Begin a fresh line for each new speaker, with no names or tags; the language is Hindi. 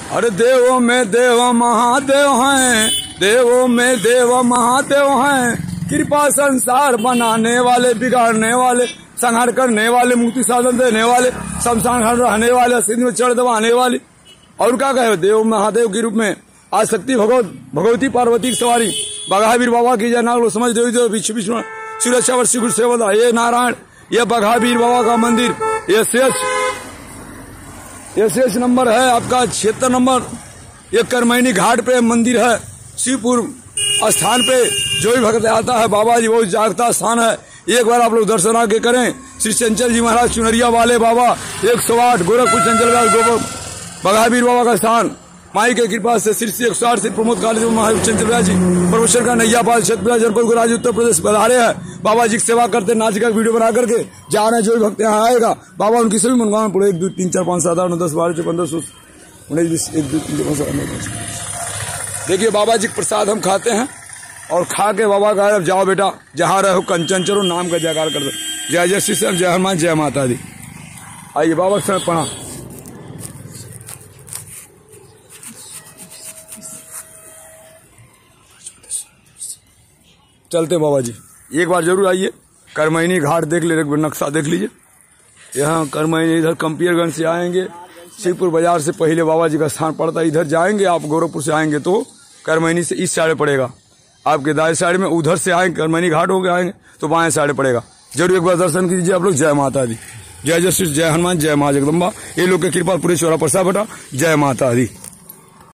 अरे देवों में देव महादेव हैं, देवों में देव महादेव हैं, कृपा संसार बनाने वाले, बिगाड़ने वाले, संहार करने वाले, मुक्ति साधन देने वाले, शमशान घाट रहने वाले, सिंध में चढ़ दबाने वाले। और क्या कहे, देव महादेव के रूप में आसक्ति भगवती पार्वती की सवारी, बघावीर बाबा की जय, नाग समझ देवी विष्णु सुरक्षा वर्षी गुरु सेवदा, ये नारायण, ये बघावीर बाबा का मंदिर, ये शेष नंबर है आपका 76 नंबर। ये करमैनी घाट पे मंदिर है, शिवपुर स्थान पे जो भी भक्त आता है, बाबा जी बहुत जागता स्थान है। एक बार आप लोग दर्शन आके करें। श्री चंचल जी महाराज चुनरिया वाले बाबा 108 गोरखपुर चंचल बघावीर बाबा का स्थान, माई के कृपा से श्री 108 से प्रमोद काली महाराज चंचल जी परमेश्वर का नैया पाल छतपुरा जनपद गुराज उत्तर प्रदेश पधारे हैं। बाबा जी की सेवा करते नाच का वीडियो बना करके जा रहे हैं। जो भी भक्त यहाँ आएगा बाबा उनकी सभी मनोकामना पूरे 1 2 3 4 5 7 8 9 10 12 15 16 19 20 1 2 3 4 5 7 8 देखिए बाबा जी प्रसाद हम खाते हैं और खा के बाबा का अब जाओ बेटा जहाँ रहो कंचन चलो, नाम का जयकार कर दो। जय जय श्री श्याम, जय हनुमान, जय माता दी। आइए बाबा से पढ़ा चलते बाबा जी। एक बार जरूर आइए, करमैनी घाट देख ले, नक्शा देख लीजिए। यहाँ करमैनी इधर कंपियरगंज से आएंगे, शिवपुर बाजार से पहले बाबा जी का स्थान पड़ता है। इधर जाएंगे आप, गोरखपुर से आएंगे तो करमैनी से इस साइड पड़ेगा, आपके दाएं साइड में। उधर से आएंगे करमैनी घाट होकर आएंगे तो बाएं साइड पड़ेगा। जरूर एक बार दर्शन कीजिए आप लोग। जय माता दी, जय जय श्री, जय हनुमान, जय माँ जगदम्बा। ये लोग की कृपा पूरे चौरा प्रसाद बेटा, जय माता दी।